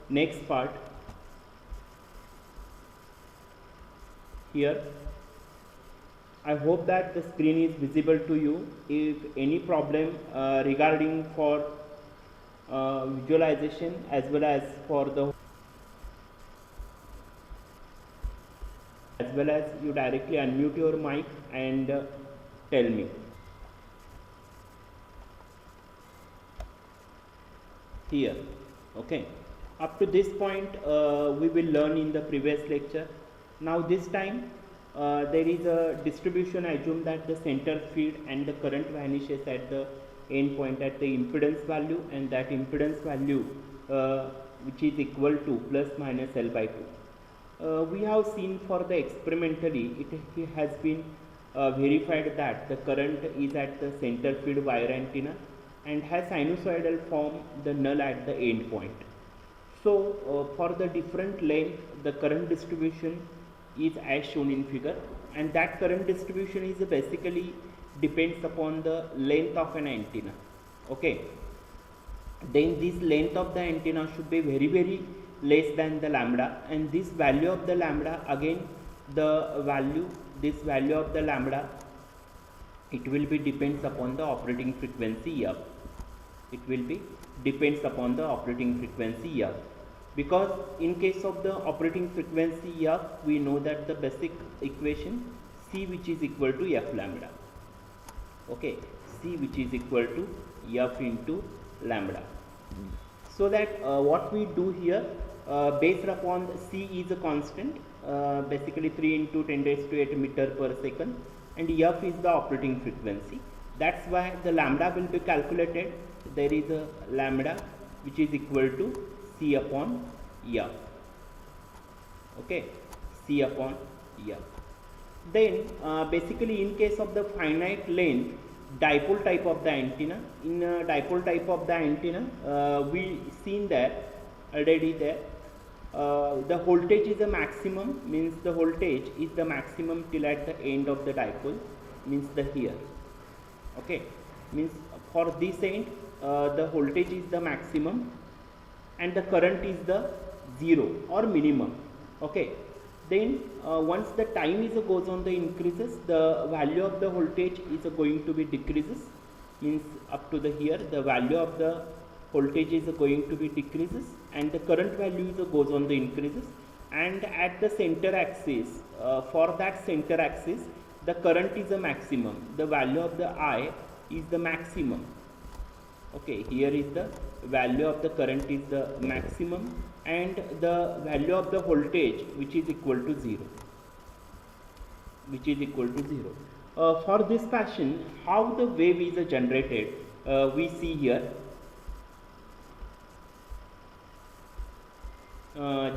next part. Here I hope that the screen is visible to you. If any problem regarding for visualization as well as you directly unmute your mic and tell me. Here, okay, up to this point we will learn in the previous lecture. Now this time there is a distribution. Assume that the center feed and the current vanishes at the end point at the impedance value, and that impedance value which is equal to plus minus L by 2. We have seen for the experimentally it has been verified that the current is at the center feed wire antenna and has sinusoidal form, the null at the end point. So for the different length, the current distribution is as shown in figure, and that current distribution is basically depends upon the length of an antenna. Okay, then this length of the antenna should be very less than the lambda, and this value of the lambda, again this value of the lambda, it will be depends upon the operating frequency f. It will be depends upon the operating frequency f, because in case of the operating frequency f, we know that the basic equation C, which is equal to f lambda. Okay, C which is equal to f into lambda. So that what we do here, based upon C is a constant, basically 3 into 10 raised to 8 meter per second, and f is the operating frequency. That's why the lambda will be calculated. There is a lambda which is equal to C upon f. Okay, C upon f. Then basically in case of the finite length dipole type of the antenna, in dipole type of the antenna, we seen that already there the voltage is the maximum, means the voltage is the maximum till at the end of the dipole, means the here. Okay, means for this end the voltage is the maximum and the current is the 0 or minimum. Okay, then once the time is goes on the increases, the value of the voltage is going to be decreases, means up to the here the value of the voltage is going to be decreases and the current value is goes on the increases, and at the center axis, for that center axis the current is a maximum, the value of the I is the maximum. Okay, here is the value of the current is the maximum and the value of the voltage which is equal to 0, for this fashion, how the wave is generated, we see here.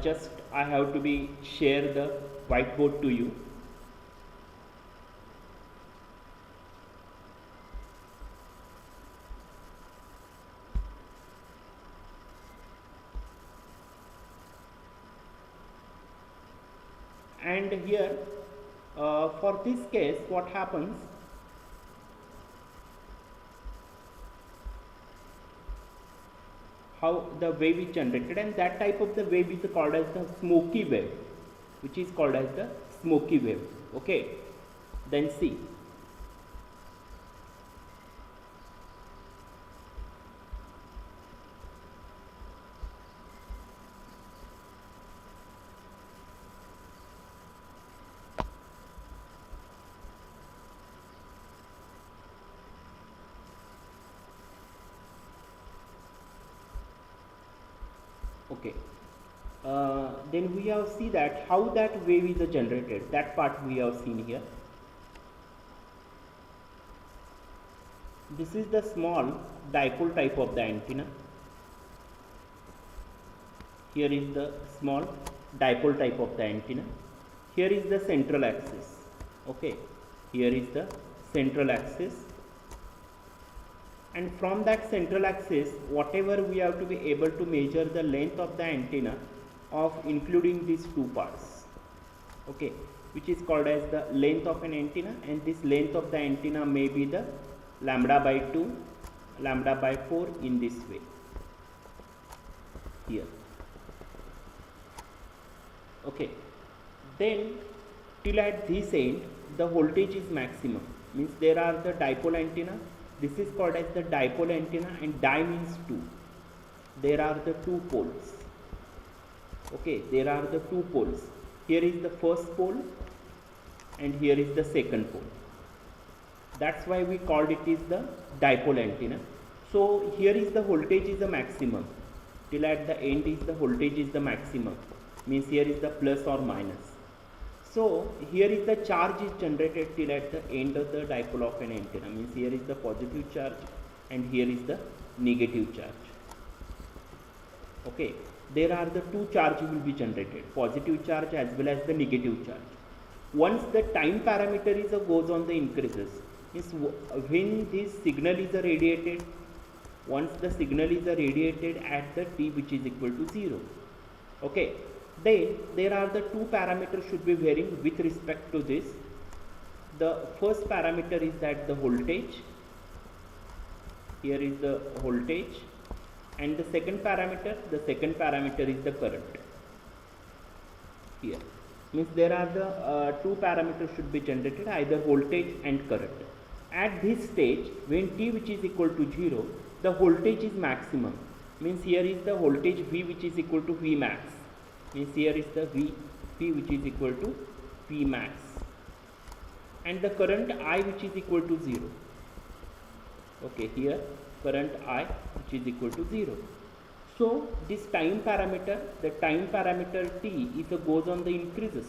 Just I have to be share the whiteboard to you. And here for this case what happens, how the wave is generated, and that type of the wave is called as the smoky wave, which is called as the smoky wave. Okay, then see, okay, then we have see that how that wave is generated, that part we have seen here. This is the small dipole type of the antenna. Here is the small dipole type of the antenna. Here is the central axis. Okay, here is the central axis, and from that central axis whatever we have to be able to measure the length of the antenna of including these two parts. Okay, which is called as the length of an antenna, and this length of the antenna may be the lambda by 2, lambda by 4 in this way here. Okay, then till at this end the voltage is maximum, means there are the dipole antenna. This is called as the dipole antenna, and di means two. There are the two poles. Okay, there are the two poles. Here is the first pole and here is the second pole. That's why we called it is the dipole antenna. So here is the voltage is the maximum. Till at the end is the voltage is the maximum, means here is the plus or minus. So here is the charge is generated till at the end of the dipole of an antenna, means here is the positive charge and here is the negative charge. Okay, there are the two charges will be generated, positive charge as well as the negative charge. Once the time parameter is goes on the increases, means when this signal is radiated, once the signal is radiated at the t which is equal to 0. Okay, then there are the two parameters should be varying with respect to this. The first parameter is that the voltage, here is the voltage, and the second parameter is the current. Here means there are the two parameters should be generated, either voltage and current. At this stage, when t which is equal to 0, the voltage is maximum, means here is the voltage V which is equal to V max, means here is the V P which is equal to V max, and the current I which is equal to 0. Okay, here current I which is equal to 0. So this time parameter, the time parameter t is goes on the increases.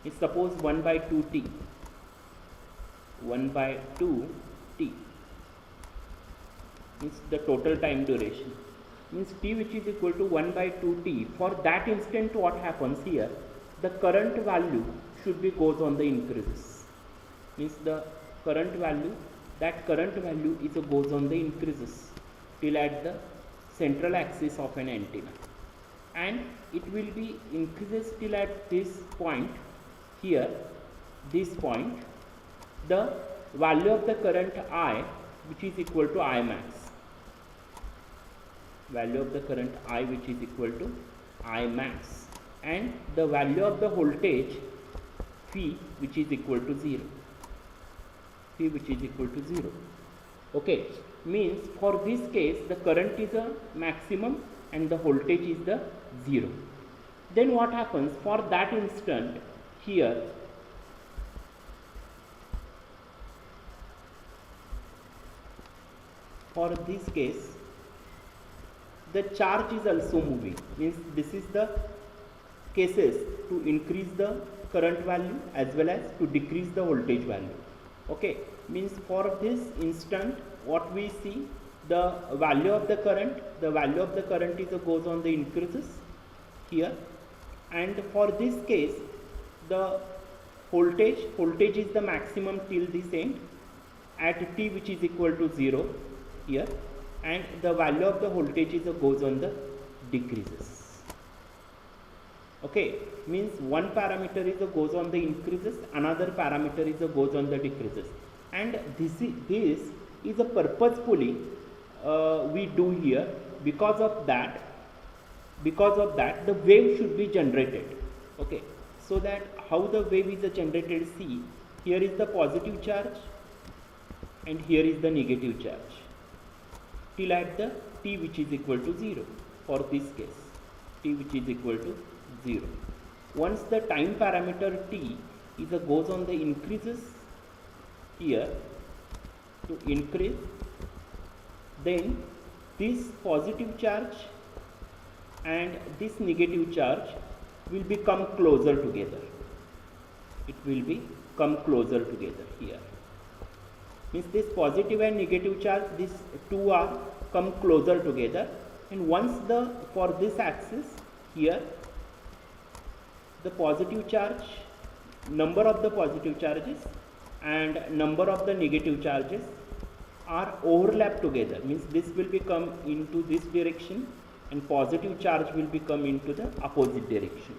Is suppose 1 by 2 t, 1 by 2 t means the total time duration, means t which is equal to 1 by 2 t. For that instant what happens here, the current value should be goes on the increases, means the current value, that current value is goes on the increases till at the central axis of an antenna, and it will be increases till at this point here, this point, the value of the current I which is equal to I max, value of the current I which is equal to I max, and the value of the voltage phi which is equal to 0, phi which is equal to 0. Okay, means for this case the current is a maximum and the voltage is the 0. Then what happens for that instant here, for this case the charge is also moving, means this is the cases to increase the current value as well as to decrease the voltage value. Okay, means for this instant what we see, the value of the current is goes on the increases here, and for this case the voltage is the maximum till this end at t which is equal to 0 here, and the value of the voltage is goes on the decreases. Okay, means one parameter is goes on the increases, another parameter is goes on the decreases, and this is a purposefully we do here, because of that the wave should be generated. Okay, so that how the wave is generated, see, here is the positive charge and here is the negative charge till at the t which is equal to 0. For this case t which is equal to 0, once the time parameter t is goes on the increases here to increase, then this positive charge and this negative charge will become closer together, it will be come closer together here, means this positive and negative charge, these two are come closer together, and once the for this axis here the positive charge, number of the positive charges and number of the negative charges are overlap together, means this will become into this direction and positive charge will become into the opposite direction.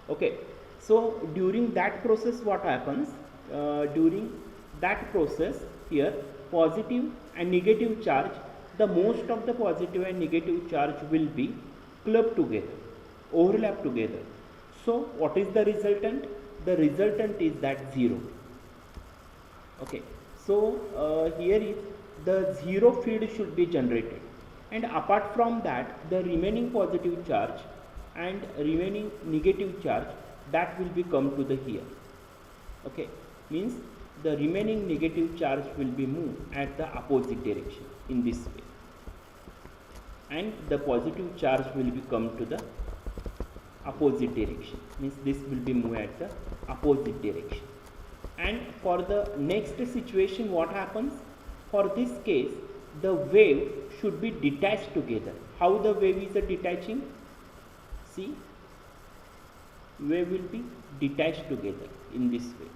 Okay, so during that process what happens, during that process here positive and negative charge, the most of the positive and negative charge will be clubbed together, overlap together. So what is the resultant? The resultant is that 0. Okay, so here is the 0 field should be generated, and apart from that the remaining positive charge and remaining negative charge, that will be come to the here. Okay, means the remaining negative charge will be moved at the opposite direction in this way, and the positive charge will be come to the opposite direction, means this will be moved at the opposite direction. And for the next situation, what happens? For this case, the wave should be detached together. How the wave is detaching? See, wave will be detached together in this way.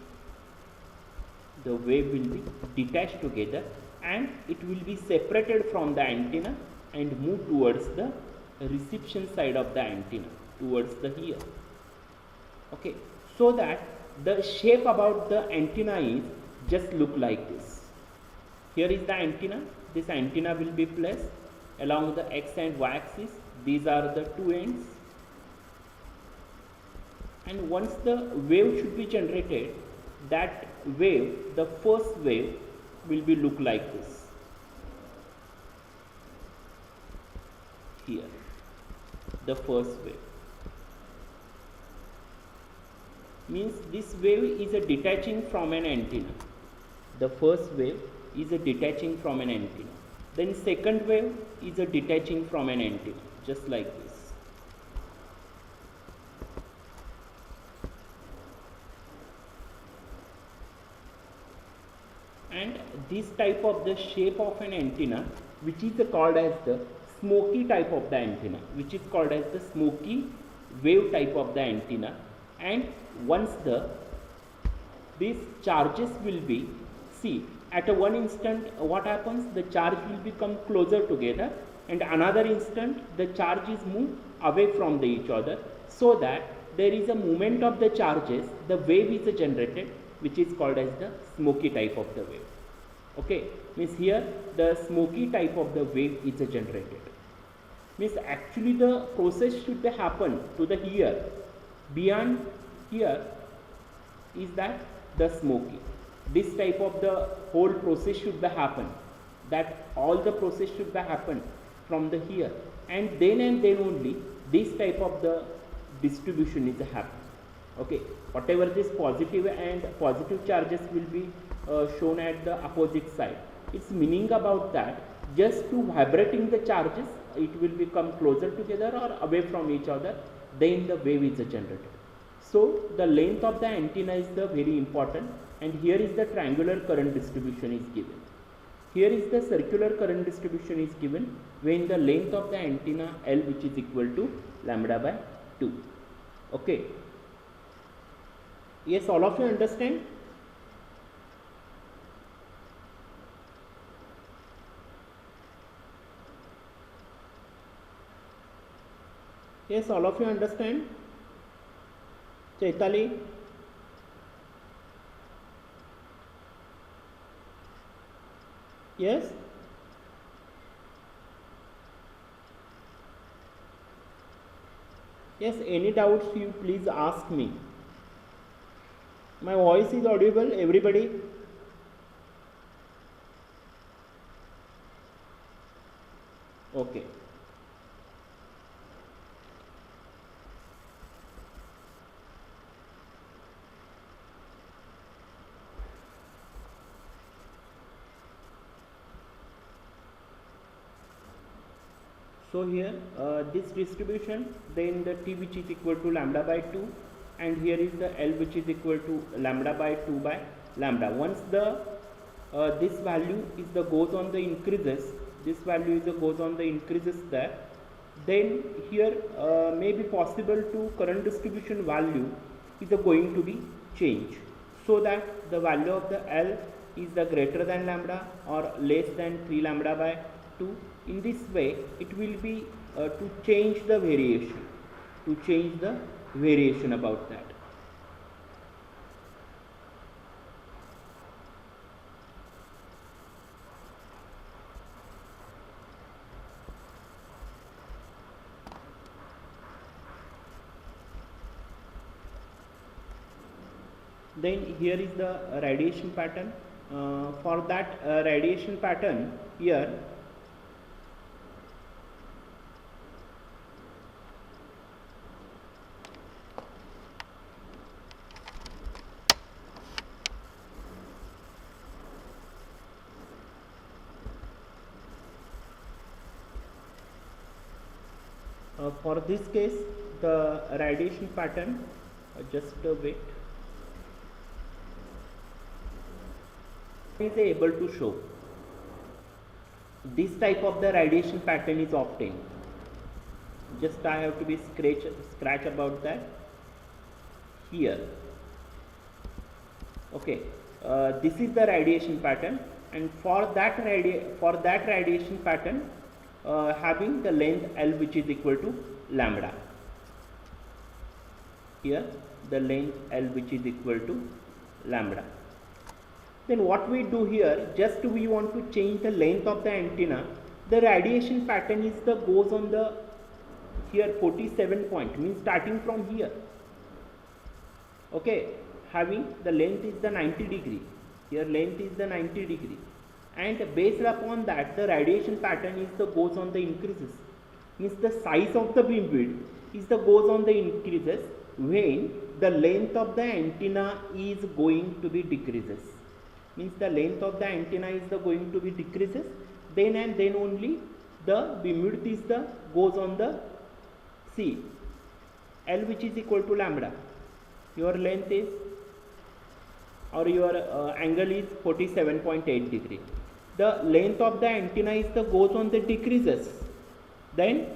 The wave will be detached together and it will be separated from the antenna and move towards the reception side of the antenna, towards the here. Okay, so that the shape about the antenna is just look like this. Here is the antenna. This antenna will be placed along the x and y axis. These are the two ends, and once the wave should be generated, that wave, the first wave, will be look like this. Here, the first wave, means this wave is a detaching from an antenna. The first wave is a detaching from an antenna. Then second wave is a detaching from an antenna, just like this. And this type of the shape of an antenna, which is called as the smoky type of the antenna, which is called as the smoky wave type of the antenna. And once these charges will be, see, at a one instant what happens, the charge will become closer together, and another instant the charge is moved away from each other, so that there is a movement of the charges, the wave is generated, which is called as the smoky type of the wave. Okay, means here the smoky type of the wave is generated. Means actually the process should happen to the here. Beyond here is that the smoky. This type of the whole process should happen. That all the process should happen from the here, and then only this type of the distribution is happen. Okay, whatever this positive and positive charges will be shown at the opposite side. Its meaning about that, just to vibrating the charges, it will become closer together or away from each other, then the wave is generated. So the length of the antenna is the very important, and here is the triangular current distribution is given. Here is the circular current distribution is given when the length of the antenna L, which is equal to lambda by 2. Okay. Yes, all of you understand? Yes, all of you understand? Chaitali? Yes? Yes, any doubts you please ask me. My voice is audible, everybody? Okay. So here this distribution, then the T, which is equal to lambda by 2, and here is the L, which is equal to lambda by 2 by lambda. Once the this value is the goes on the increases, this value is the goes on the increases there, then here may be possible to current distribution value is going to be changed, so that the value of the L is the greater than lambda or less than 3 lambda by 2. In this way it will be to change the variation, about that. Then here is the radiation pattern. For that radiation pattern here, for this case the radiation pattern, just wait, is able to show this type of the radiation pattern is obtained. Just I have to be scratch about that here. Okay, this is the radiation pattern, and for that radiation pattern having the length L which is equal to lambda. Here the length L which is equal to lambda. Then what we do here, just we want to change the length of the antenna. The radiation pattern is the goes on the here 47 point, means starting from here. Okay, having the length is the 90 degree. Here length is the 90 degree, and based upon that the radiation pattern is the goes on the increases. Means the size of the beam width is the goes on the increases when the length of the antenna is going to be decreases. Means the length of the antenna is the going to be decreases, then and then only the beam width is the goes on the C L which is equal to lambda. Your length is or your angle is 47.8 degree. The length of the antenna is the goes on the decreases, then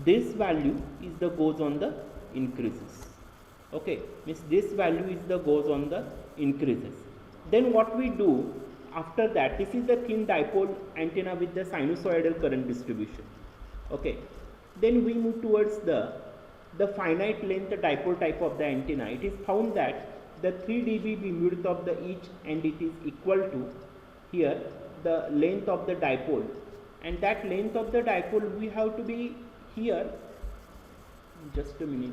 this value is the goes on the increases. Okay, means this value is the goes on the increases. Then what we do after that, this is the thin dipole antenna with the sinusoidal current distribution. Okay, then we move towards the finite length dipole type of the antenna. It is found that the 3 dB beam width of the each, and it is equal to here the length of the dipole, and that length of the dipole we have to be here. Just a minute,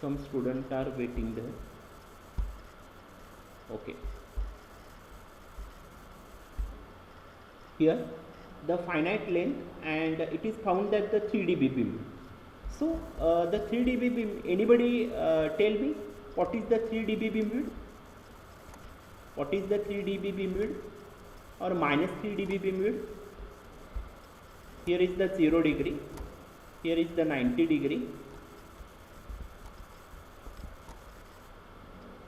some students are waiting there. Okay, here the finite length, and it is found that the 3 dB beam. So the 3 dB beam, anybody tell me what is the 3 dB beam width? What is the 3 dB beam width or minus 3 dB beam width? Here is the 0 degree, here is the 90 degree.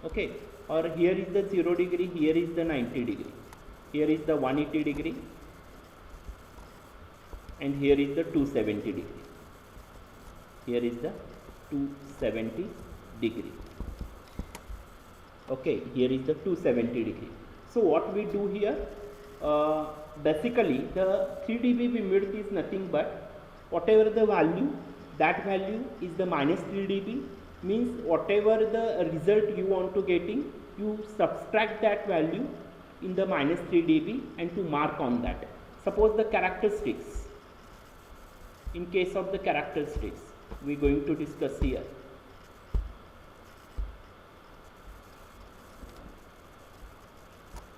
Okay, or here is the 0 degree, here is the 90 degree, here is the 180 degree, and here is the 270 degree. Here is the 270 degree. Okay, here is the 270 degree. So what we do here, basically the 3 dB beam width is nothing but whatever the value, that value is the minus 3 dB, means whatever the result you want to getting, you subtract that value in the minus 3 dB and to mark on that. Suppose the characteristics, in case of the characteristics we are going to discuss here.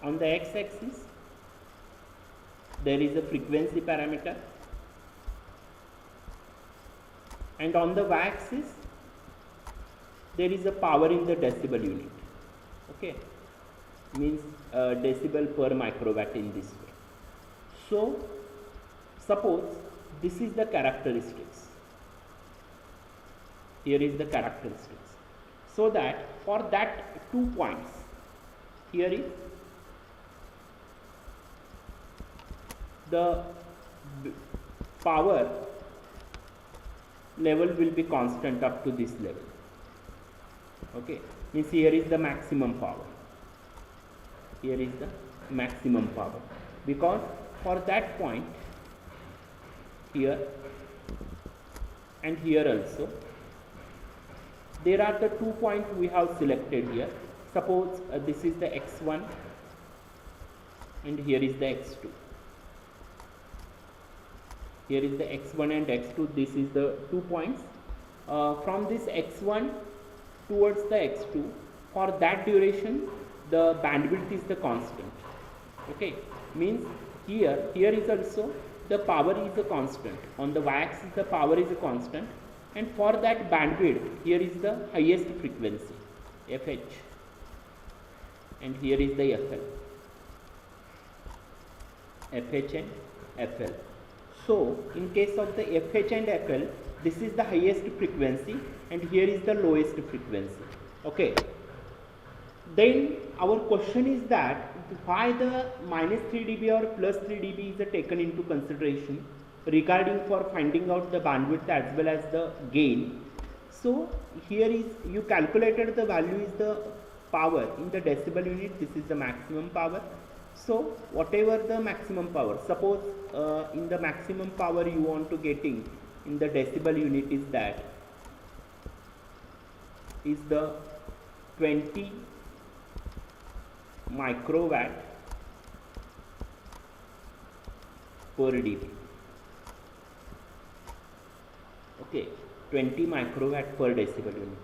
On the x-axis there is a frequency parameter, and on the y-axis there is a power in the decibel unit. Okay, means decibel per microwatt in this way. So suppose this is the characteristics, here is the characteristics, so that for that 2 points, here is the power level will be constant up to this level. Okay, means here is the maximum power, here is the maximum power, because for that point here and here also there are the 2 points we have selected here. Suppose this is the x1 and here is the x2. Here is the x1 and x2, this is the 2 points. From this x1 towards the x2 For that duration, the bandwidth is the constant. Okay, means here is also the power is a constant. On the y-axis, the power is a constant, and for that bandwidth, here is the highest frequency, fH, and here is the FL, fH and FL. So, in case of the fH and FL, this is the highest frequency, and here is the lowest frequency. Okay. Then our question is that why the minus 3 dB or plus 3 dB is taken into consideration regarding for finding out the bandwidth as well as the gain. So here is you calculated the value is the power in the decibel unit. This is the maximum power. So whatever the maximum power, suppose in the maximum power you want to getting in the decibel unit is that is the 20 microwatt per dB. Okay, 20 microwatt per decibel unit.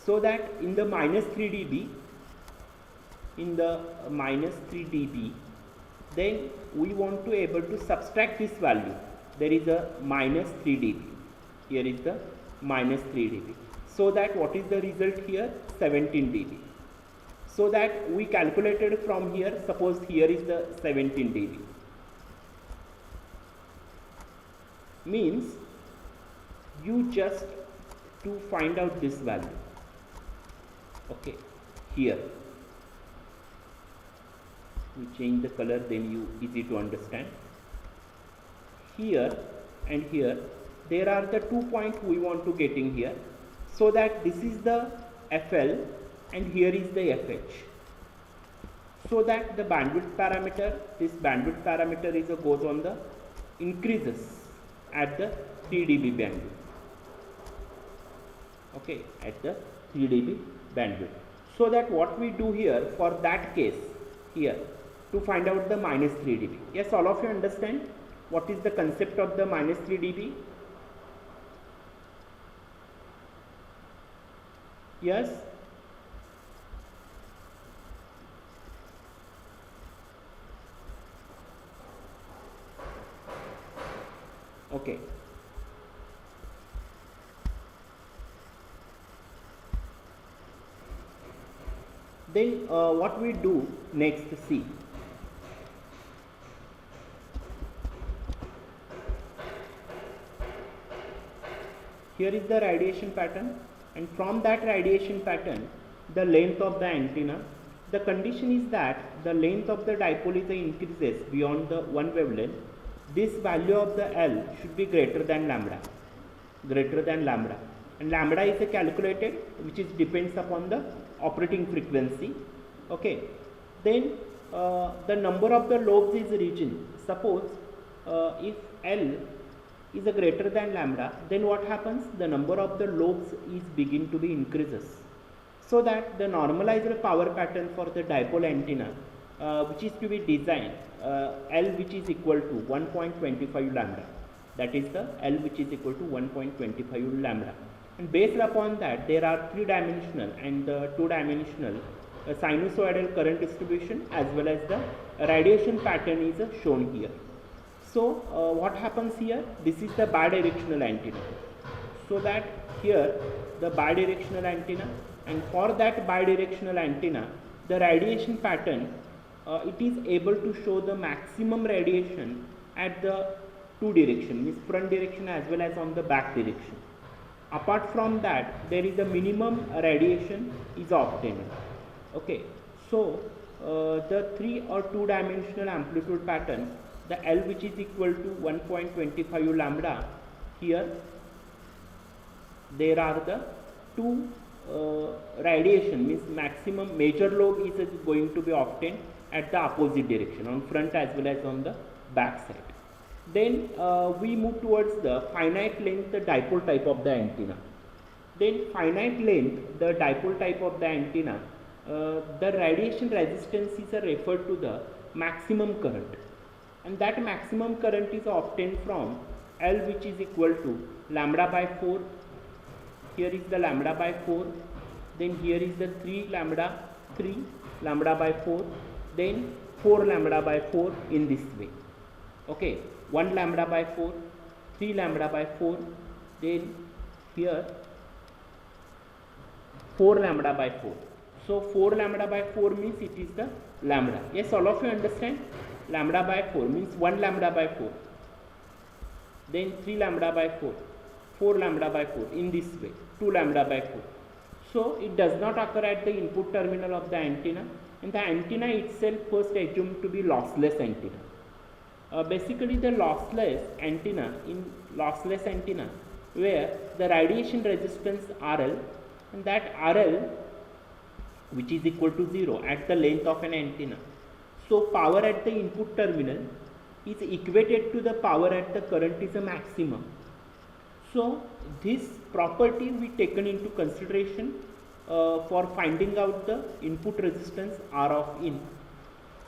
So that in the minus 3 dB, then we want to able to subtract this value. There is a minus 3 dB. Here is the minus 3 dB. So that what is the result here? 17 dB. So that we calculated from here, suppose here is the 17 dB. Means you just to find out this value. Okay, here we change the color, then you easy to understand. Here and here there are the 2 points we want to get in here. So that this is the FL and here is the FH. So that the bandwidth parameter, this bandwidth parameter is goes on the increases at the 3 dB bandwidth. Okay, at the 3 dB bandwidth. So that what we do here for that case here to find out the minus 3 dB. Yes, all of you understand what is the concept of the minus 3 dB? Yes. Okay. Then what we do next, see. Here is the radiation pattern, and from that radiation pattern, the length of the antenna. The condition is that the length of the dipole is increases beyond the one wavelength. This value of the L should be greater than lambda, and lambda is calculated, which is depends upon the operating frequency. Okay, then the number of the lobes is region. Suppose if L is greater than lambda, then what happens? The number of the lobes is begin to be increases. So that the normalized power pattern for the dipole antenna, which is to be designed, L which is equal to 1.25 lambda. That is the L which is equal to 1.25 lambda. And based upon that, there are 3-dimensional and 2-dimensional sinusoidal current distribution as well as the radiation pattern is shown here. So what happens here? This is the bidirectional antenna. So that here the bidirectional antenna, and for that bidirectional antenna, the radiation pattern it is able to show the maximum radiation at the two direction, means front direction as well as on the back direction. Apart from that, there is a minimum radiation is obtained. Okay, so the 3 or 2-dimensional amplitude pattern, the L which is equal to 1.25 lambda, here there are the two radiation, means maximum major lobe is going to be obtained at the opposite direction, on front as well as on the back side. Then we move towards the finite length, the dipole type of the antenna. Then finite length, the dipole type of the antenna, the radiation resistance is referred to the maximum current, and that maximum current is obtained from L which is equal to lambda by 4. Here is the lambda by 4. then here is the 3 lambda by 4, then 4 lambda by 4 in this way. Okay, 1 lambda by 4, 3 lambda by 4, then here 4 lambda by 4. So 4 lambda by 4 means it is the lambda. Yes, all of you understand? Lambda by 4 means 1 lambda by 4, then 3 lambda by 4, 4 lambda by 4 in this way, 2 lambda by 4. So it does not occur at the input terminal of the antenna, and the antenna itself first assumed to be lossless antenna. Basically the lossless antenna, where the radiation resistance RL, and that RL which is equal to 0 at the length of an antenna. So power at the input terminal is equated to the power at the current is a maximum. So this property we taken into consideration for finding out the input resistance R of in.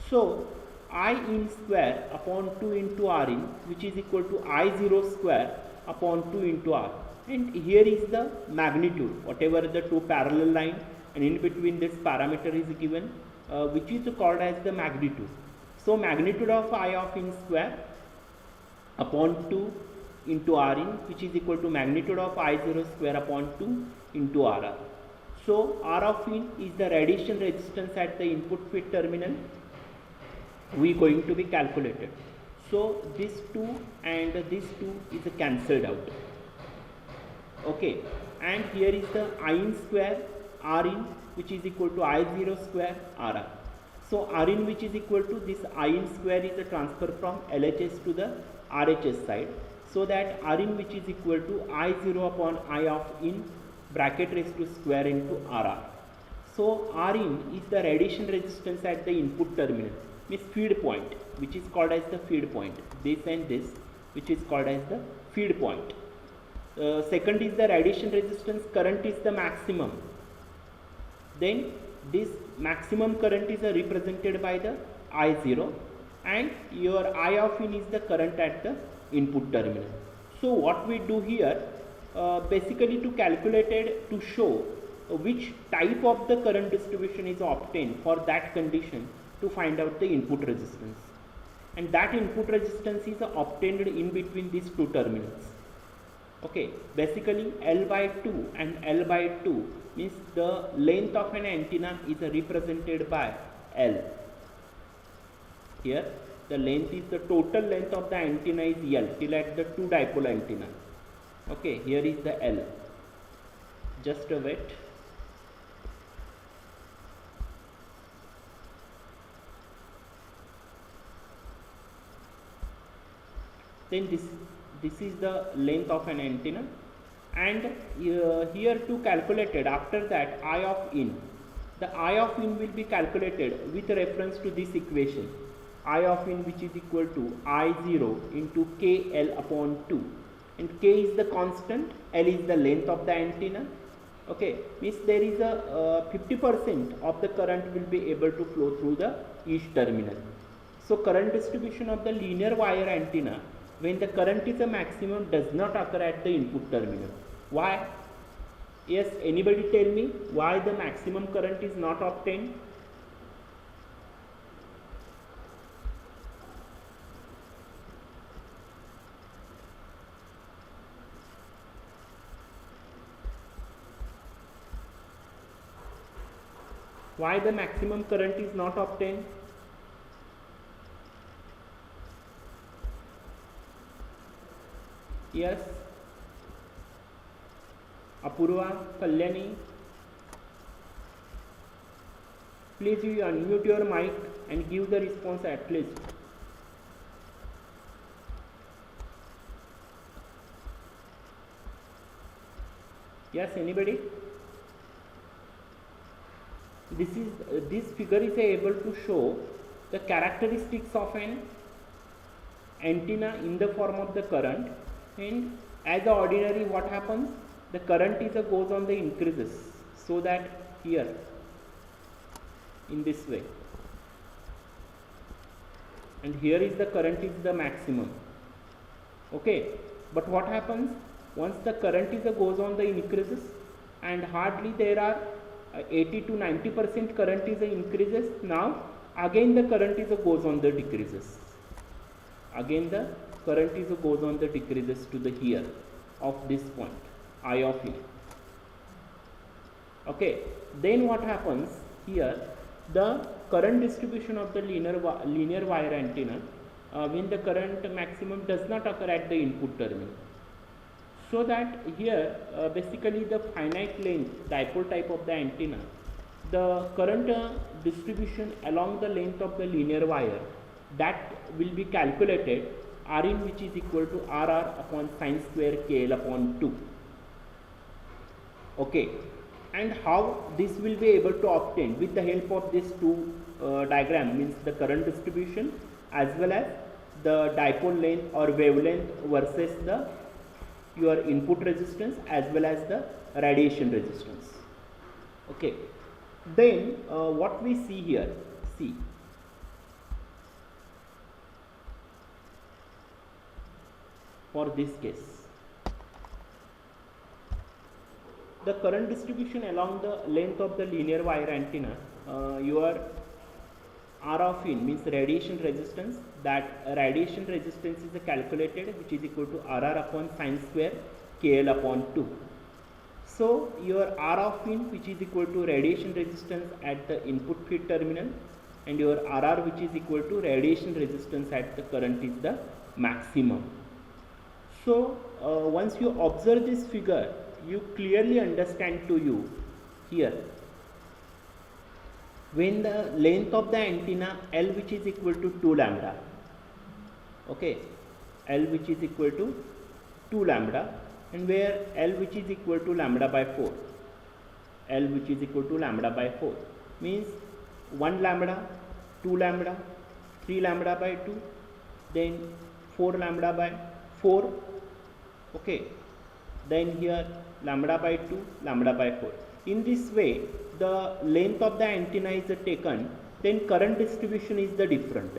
So I in square upon 2 into R in, which is equal to I0 square upon 2 into R, and here is the magnitude, whatever the two parallel line and in between this parameter is given, which is called as the magnitude. So magnitude of I of in square upon 2 into R in, which is equal to magnitude of I0 square upon 2 into RR. So R of in is the radiation resistance at the input feed terminal we going to be calculated. So this 2 and this 2 is cancelled out. Okay, and here is the I in square R in, which is equal to I0 square RR. So R in, which is equal to this I in square, is a transfer from LHS to the RHS side. So that R in, which is equal to I0 upon I of in bracket raised to square into RR. So R in is the radiation resistance at the input terminal, means feed point, which is called as the feed point. This and this, which is called as the feed point. Second is the radiation resistance, current is the maximum. Then this maximum current is represented by the I0, and your I of in is the current at the input terminal. So what we do here, basically to calculate it, to show which type of the current distribution is obtained for that condition, to find out the input resistance, and that input resistance is obtained in between these two terminals. Okay, basically L by 2 and L by 2 means the length of an antenna is represented by L. Here the length is the total length of the antenna is L till at the two dipole antenna. Okay, here is the L. Just a wait. Then this is the length of an antenna, and here to calculate it, after that I of in, the I of in will be calculated with reference to this equation, I of in, which is equal to I0 into KL upon 2, and K is the constant, L is the length of the antenna. Okay, means there is a 50% of the current will be able to flow through the each terminal. So current distribution of the linear wire antenna when the current is a maximum does not occur at the input terminal. Why? Yes, anybody tell me why the maximum current is not obtained? Why the maximum current is not obtained? Yes, Apurva, Kalyani, please you unmute your mic and give the response at least. Yes, anybody? This figure is able to show the characteristics of an antenna in the form of the current, and as the ordinary what happens, the current is goes on the increases, so that here in this way, and here is the current is the maximum. Okay, but what happens once the current is goes on the increases, and hardly there are 80 to 90% current is increases. Now again the current is goes on the decreases. Again the current is goes on the decreases to the here of this point I of E. Okay, then what happens here, the current distribution of the linear wire antenna when the current maximum does not occur at the input terminal. So that here basically the finite length dipole type of the antenna, the current distribution along the length of the linear wire, that will be calculated Rin, which is equal to Rr upon sine square KL upon 2. Okay, and how this will be able to obtain with the help of this two diagram, means the current distribution as well as the dipole length or wavelength versus the your input resistance as well as the radiation resistance. Okay, then what we see here, see for this case, the current distribution along the length of the linear wire antenna, your R of in means radiation resistance, that radiation resistance is calculated which is equal to Rr upon sine square KL upon 2. So your R of in which is equal to radiation resistance at the input feed terminal, and your Rr which is equal to radiation resistance at the current is the maximum. So once you observe this figure, you clearly understand to you here, when the length of the antenna L which is equal to 2 lambda, okay, L which is equal to 2 lambda, and where L which is equal to lambda by 4, L which is equal to lambda by 4 means 1 lambda, 2 lambda, 3 lambda by 2, then 4 lambda by 4, okay, then here lambda by 2, lambda by 4. In this way the length of the antenna is taken, then current distribution is the different.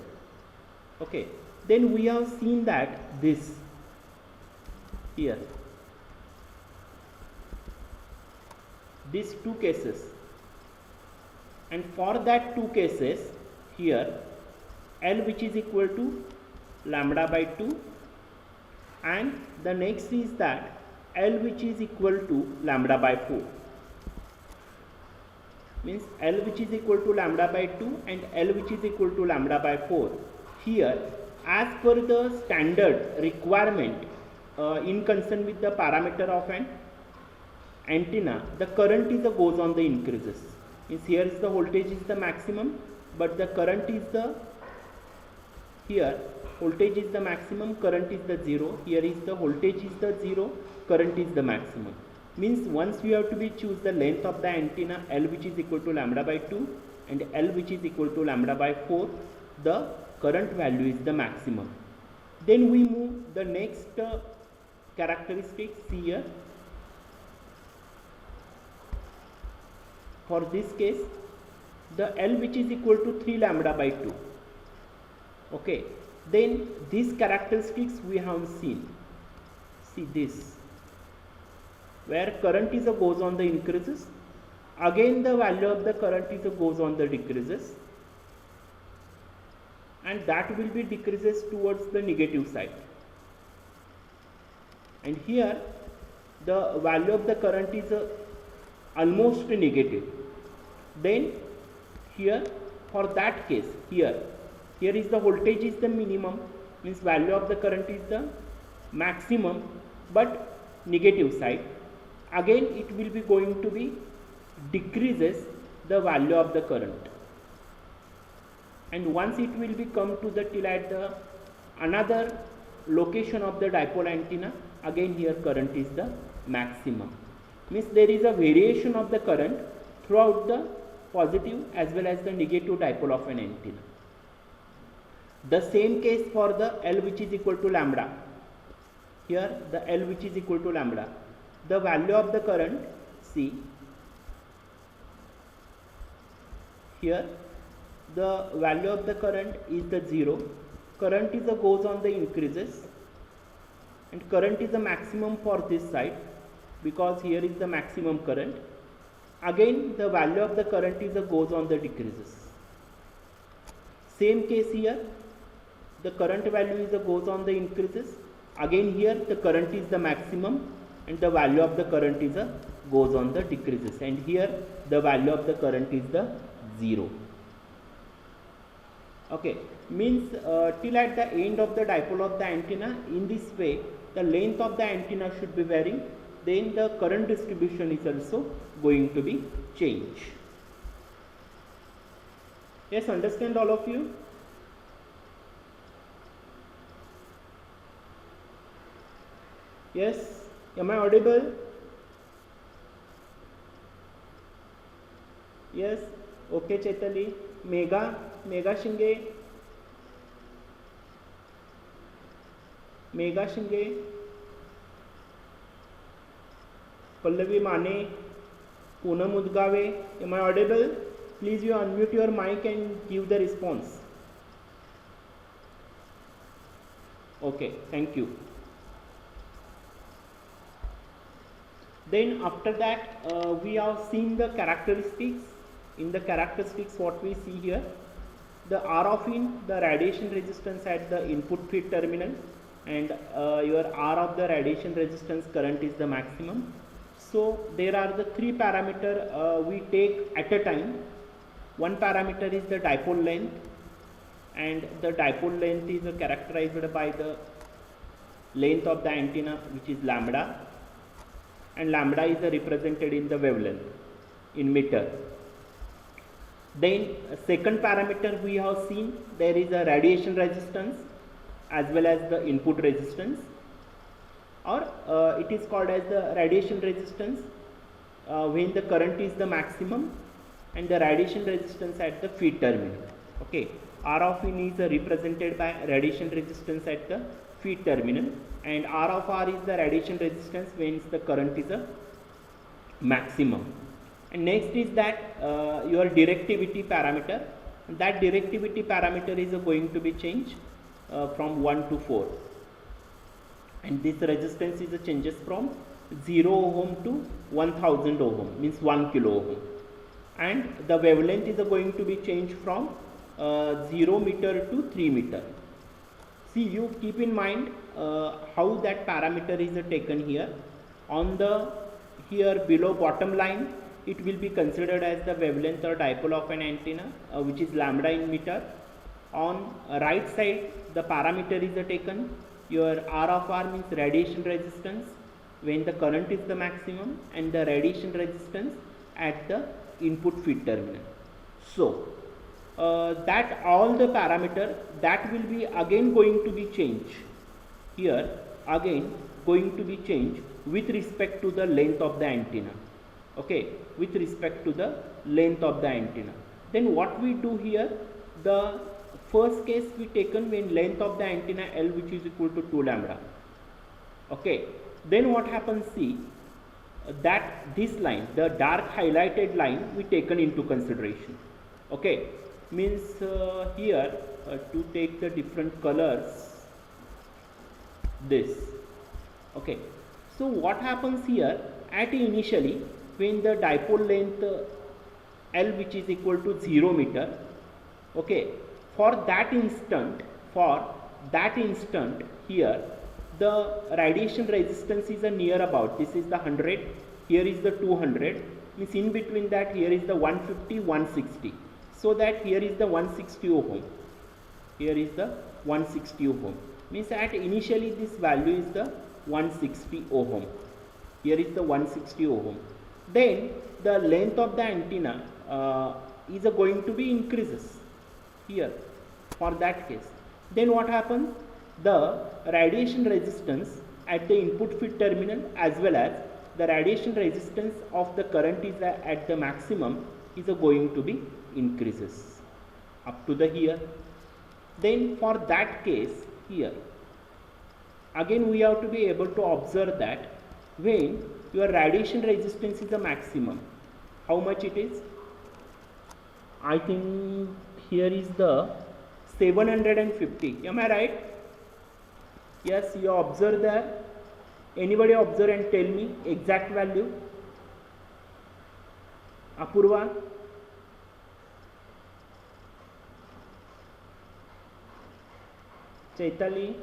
Okay, then we have seen that this here, these two cases, and for that two cases here L which is equal to lambda by 2, and the next is that L which is equal to lambda by 4, means L which is equal to lambda by 2 and L which is equal to lambda by 4. Here as per the standard requirement in concern with the parameter of an antenna, the current is goes on the increases, means here is the voltage is the maximum, but the current is the, here voltage is the maximum, current is the 0, here is the voltage is the 0, current is the maximum. Means once we have to be choose the length of the antenna L which is equal to lambda by 2 and L which is equal to lambda by 4, the current value is the maximum. Then we move the next characteristics here. For this case the L which is equal to 3 lambda by 2, okay, then these characteristics we have seen. See this, where current is goes on the increases, again the value of the current is goes on the decreases, and that will be decreases towards the negative side, and here the value of the current is almost negative. Then here for that case here is the voltage is the minimum, means value of the current is the maximum but negative side, again it will be going to be decreases the value of the current, and once it will be come to the till at the another location of the dipole antenna, again here current is the maximum, means there is a variation of the current throughout the positive as well as the negative dipole of an antenna. The same case for the L which is equal to lambda, here the L which is equal to lambda, the value of the current, see here the value of the current is the 0, current is goes on the increases, and current is the maximum for this side because here is the maximum current. again the value of the current is a goes on the decreases. Same case here, the current value is a goes on the increases. Again here the current is the maximum and the value of the current is a goes on the decreases, and here the value of the current is the 0. Okay, means till at the end of the dipole of the antenna, in this way the length of the antenna should be varying, then the current distribution is also going to be changed. Yes, understand all of you? Yes, am I audible? Yes, okay Chaitali, Megha Shinge, Pallavi Mane, Poonam Udgave, am I audible? Please you unmute your mic and give the response. Okay, thank you. Then after that we have seen the characteristics. In the characteristics what we see here, the R of in, the radiation resistance at the input feed terminal, and your R of the radiation resistance current is the maximum. So there are the three parameter we take at a time. One parameter is the dipole length, and the dipole length is characterized by the length of the antenna, which is lambda, and lambda is represented in the wavelength in meter. Then second parameter we have seen, there is a radiation resistance as well as the input resistance, or it is called as the radiation resistance when the current is the maximum, and the radiation resistance at the feed terminal. Okay, R of in is represented by radiation resistance at the feed terminal, and R of R is the radiation resistance when the current is a maximum. And next is that your directivity parameter. That directivity parameter is going to be changed from 1 to 4, and this resistance is changes from 0 ohm to 1000 ohm, means 1 kilo ohm, and the wavelength is going to be changed from 0 meter to 3 meter. See, you keep in mind how that parameter is taken here. On the here below bottom line, it will be considered as the wavelength or dipole of an antenna, which is lambda in meter. On right side, the parameter is taken. Your R of R means radiation resistance when the current is the maximum, and the radiation resistance at the input feed terminal. So that all the parameter that will be again going to be changed here, again going to be changed with respect to the length of the antenna. Okay, with respect to the length of the antenna. Then what we do here, the first case we taken when length of the antenna L, which is equal to 2 lambda. Okay, then what happens, see that this line, the dark highlighted line, we taken into consideration. Okay, means here to take the different colors, this. Okay, so what happens here, at initially when the dipole length L, which is equal to 0 meter, okay, for that instant here the radiation resistance is near about, this is the 100, here is the 200, means in between that here is the 150, 160, so that here is the 160 ohm, here is the 160 ohm, means at initially this value is the 160 ohm, here is the 160 ohm. Then the length of the antenna is going to be increases here for that case. Then what happens, the radiation resistance at the input feed terminal as well as the radiation resistance of the current is at the maximum is going to be increases up to the here. Then for that case here, again we have to be able to observe that when your radiation resistance is the maximum, how much it is? I think here is the 750, am I right? Yes, you observe there. Anybody observe and tell me exact value? Apurva, Chaitali,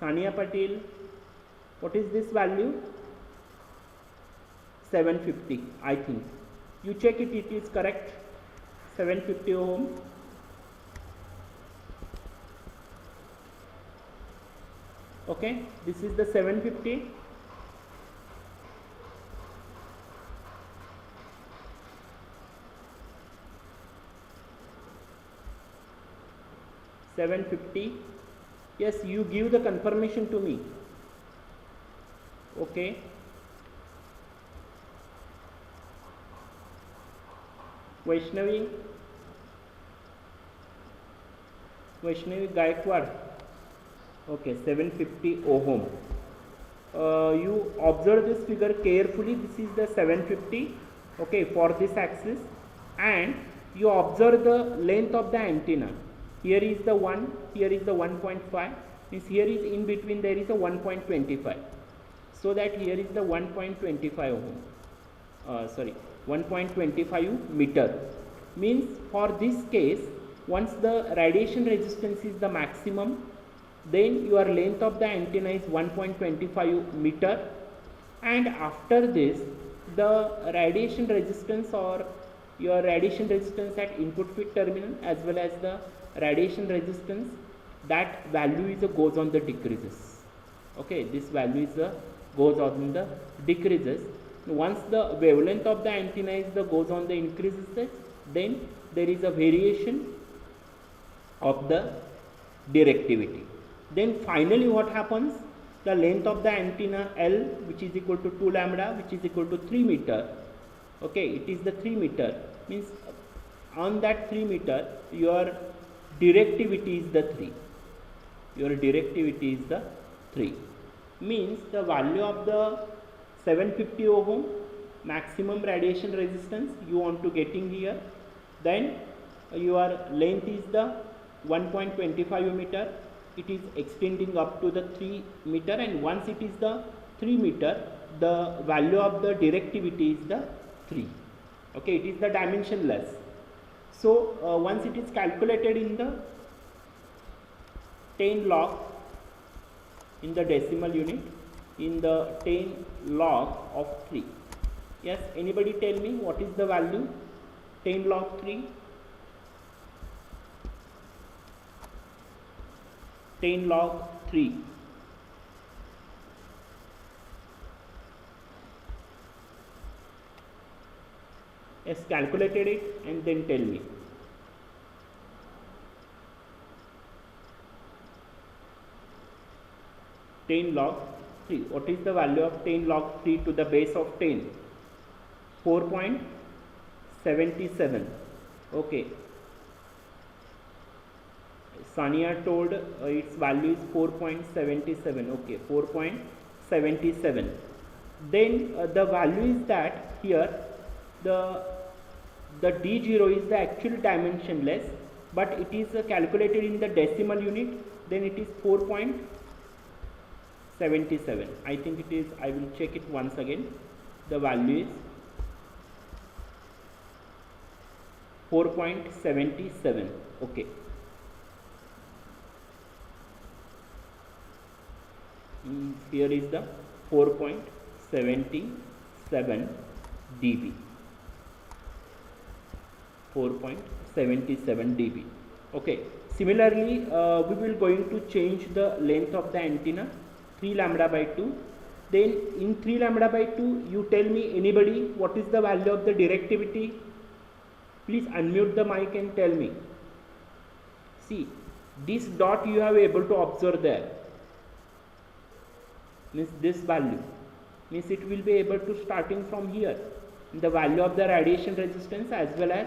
Sania Patil. What is this value? 750, I think. You check it, it is correct. 750 ohm. Okay, this is the 750. Yes, you give the confirmation to me. Okay. Vaishnavi Gaikwad. Okay, 750 ohm. You observe this figure carefully. This is the 750. Okay, for this axis, and you observe the length of the antenna. Here is the 1, here is the 1.5, means here is in between there is a 1.25. So that here is the 1.25 ohm. 1.25 meter. Means for this case, once the radiation resistance is the maximum, then your length of the antenna is 1.25 meter, and after this the radiation resistance or your radiation resistance at input feed terminal as well as the radiation resistance, that value is goes on the decreases. Okay, this value is goes on the decreases. Once the wavelength of the antenna is goes on the increases, then there is a variation of the directivity. Then finally what happens, the length of the antenna L, which is equal to 2 lambda, which is equal to 3 meter. Okay, it is the 3 meter, means on that 3 meter your directivity is the 3. Your directivity is the 3. Means the value of the 750 ohm maximum radiation resistance you want to getting here. Then your length is the 1.25 meter. It is extending up to the 3 meter, and once it is the 3 meter, the value of the directivity is the 3. Okay, it is the dimensionless. So once it is calculated in the 10 log in the decimal unit, in the 10 log of 3. Yes, anybody tell me what is the value? 10 log 3. 10 log 3. Yes, calculated it and then tell me. Ten log 3. What is the value of 10 log 3 to the base of 10? 4.77. Okay. Sania told its value is 4.77. Okay, 4.77. Then the value is that here the D0 is the actual dimensionless, but it is calculated in the decimal unit. Then it is 4.77. I think it is. I will check it once again. The value is 4.77. Okay. Here is the 4.77 dB. 4.77 dB. Okay. Similarly, we will going to change the length of the antenna 3 lambda by 2. Then in 3 lambda by 2, you tell me, anybody, what is the value of the directivity? Please unmute the mic and tell me. See, this dot you have able to observe there. Means this value. Means it will be able to starting from here. The value of the radiation resistance as well as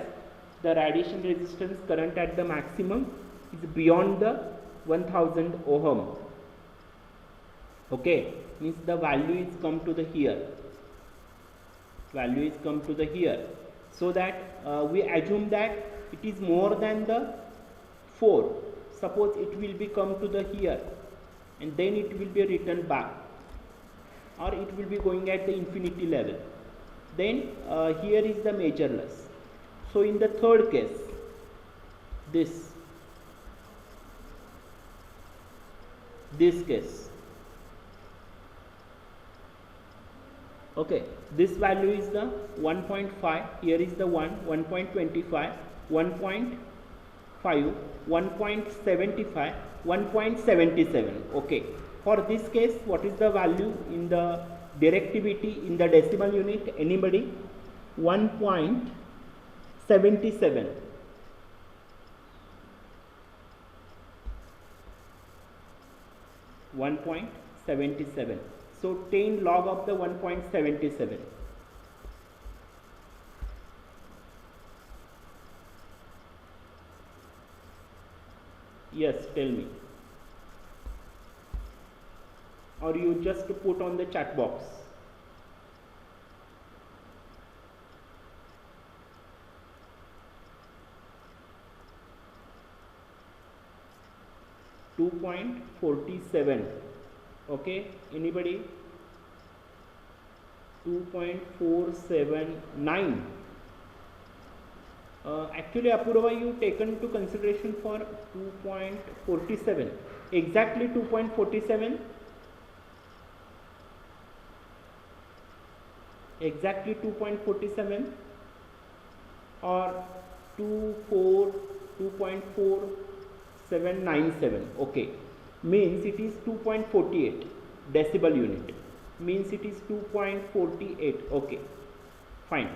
the radiation resistance current at the maximum is beyond the 1000 ohm. Okay, means the value is come to the here. Value is come to the here. So that we assume that it is more than the 4. Suppose it will be come to the here, and then it will be returned back, or it will be going at the infinity level. Then here is the measureless. So in the third case, this case, okay, this value is the 1.5, here is the 1.25, 1.5, 1.75, 1.77. okay, for this case what is the value in the directivity in the decimal unit? Anybody? 1.77. So 10 log of the 1.77. Yes, tell me. Or you just put on the chat box. .47. okay, anybody? 2.479. Actually Apurva, you taken into consideration for 2.47, exactly 2.47, exactly 2.47 or 2.4797. okay, means it is 2.48 decibel unit, means it is 2.48. okay, fine.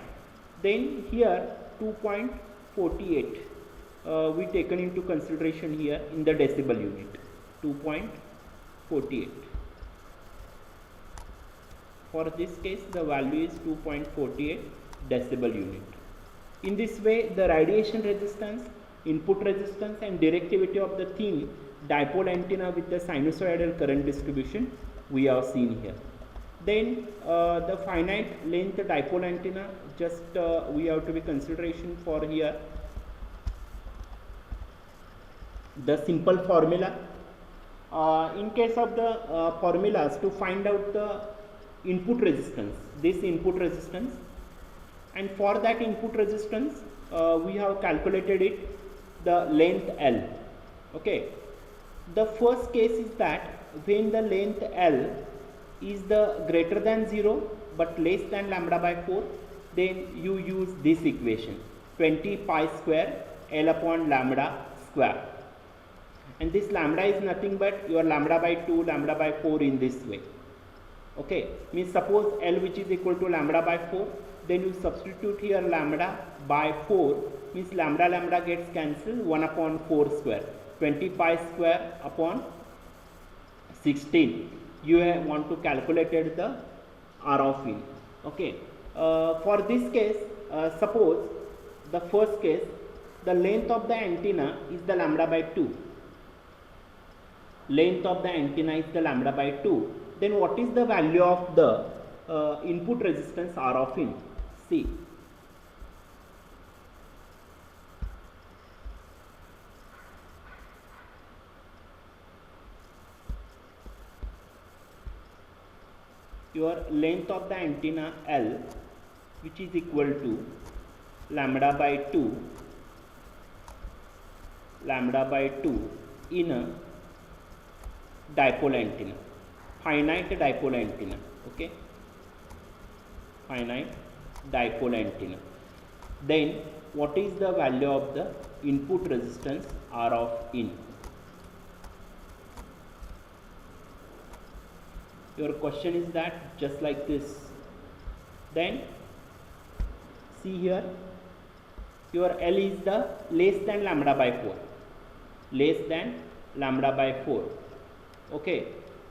Then here 2.48 we taken into consideration here in the decibel unit, 2.48. For this case the value is 2.48 decibel unit. In this way the radiation resistance, input resistance and directivity of the thin dipole antenna with the sinusoidal current distribution we have seen here. Then the finite length dipole antenna, just we have to be consideration for here the simple formula. In case of the formulas to find out the input resistance, this input resistance, and for that input resistance we have calculated it, the length L. okay, the first case is that when the length L is the greater than 0 but less than lambda by 4, then you use this equation, 20 pi square L upon lambda square, and this lambda is nothing but your lambda by 2, lambda by 4 in this way. okay, means suppose L which is equal to lambda by 4, then you substitute here lambda by 4, means lambda lambda gets cancelled, 1 upon 4 square, 20 pi square upon 16. You want to calculate the R of in. okay, for this case suppose the first case the length of the antenna is the lambda by 2, length of the antenna is the lambda by 2, then what is the value of the input resistance R of in? See, your length of the antenna L, which is equal to lambda by 2 in a dipole antenna, finite dipole antenna. okay, finite dipole antenna. Then what is the value of the input resistance R of in? Your question is that just like this. Then see here, your L is the less than lambda by 4, less than lambda by 4. okay,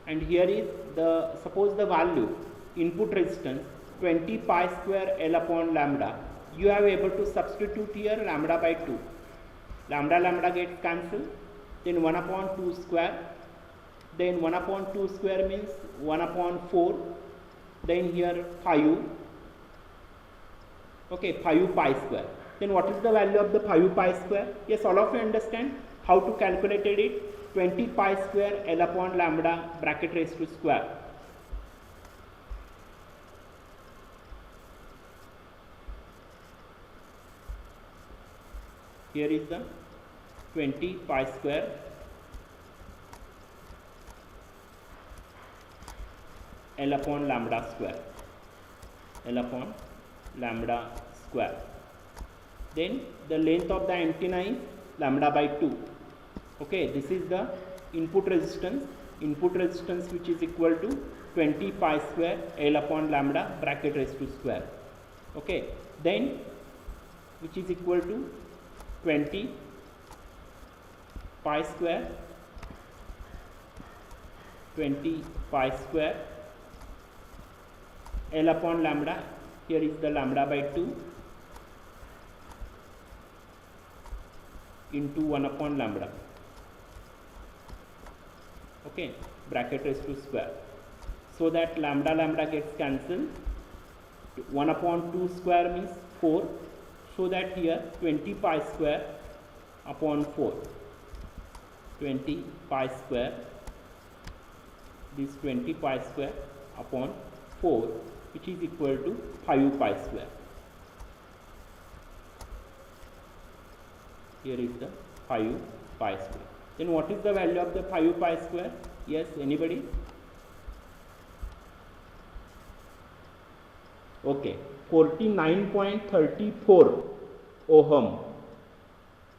and here is the, suppose the value input resistance 20 pi square L upon lambda, you are able to substitute here lambda by 2, lambda lambda gets cancelled, then 1 upon 2 square, then 1 upon 2 square means 1 upon 4, then here 5, okay, 5 pi square. Then what is the value of the 5 pi square? Yes, all of you understand how to calculate it. 20 pi square L upon lambda bracket raised to square. here is the 20 pi square L upon lambda square, L upon lambda square. Then the length of the antenna is lambda by 2. Okay, this is the input resistance which is equal to 20 pi square L upon lambda bracket raised to square. Okay, then which is equal to 20 pi square L upon lambda, here is the lambda by 2 into 1 upon lambda. Okay, bracket raised to square, so that lambda gets cancelled. 1 upon 2 square means 4, so that here 20 pi square upon 4, 20 pi square, this 20 pi square upon 4, which is equal to 5 pi square. Here is the 5 pi square. Then what is the value of the 5 pi square? Yes, anybody? Okay, 49.34 ohm.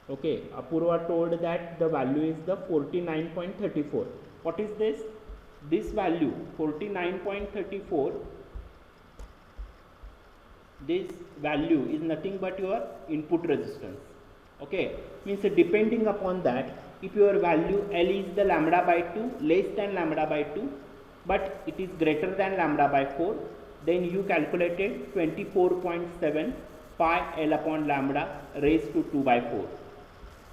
Okay, Apurva told that the value is the 49.34. What is this? This value 49.34, this value is nothing but your input resistance. Okay, means depending upon that, if your value L is the lambda by 2, less than lambda by 2, but it is greater than lambda by 4, then you calculated 24.7 pi L upon lambda raised to 2 by 4.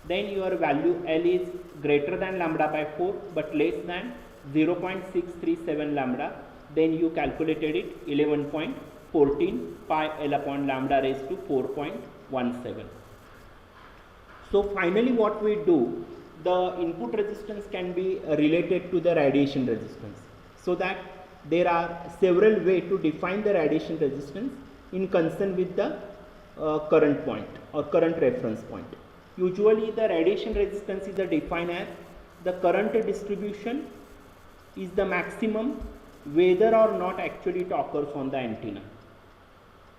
Then your value L is greater than lambda by 4 but less than 0.637 lambda, then you calculated it 11.14 pi L upon lambda raised to 4.17. So finally what we do, the input resistance can be related to the radiation resistance, so that there are several ways to define the radiation resistance in concern with the current point or current reference point. Usually the radiation resistance is defined as the current distribution is the maximum whether or not actually it occurs on the antenna.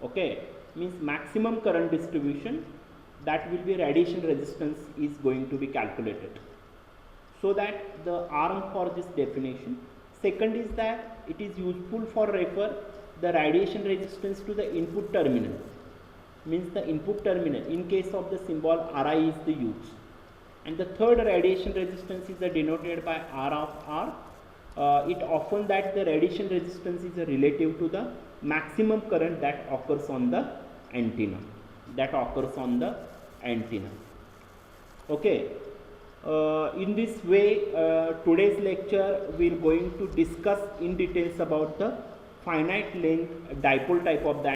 Okay, means maximum current distribution, that will be radiation resistance is going to be calculated. So that the arm for this definition. Second is that it is useful for refer the radiation resistance to the input terminal, means the input terminal in case of the symbol Ri is the use. And the third radiation resistance is denoted by R of R. It often that the radiation resistance is relative to the maximum current that occurs on the antenna, Okay, in this way today's lecture we are going to discuss in details about the finite length dipole type of the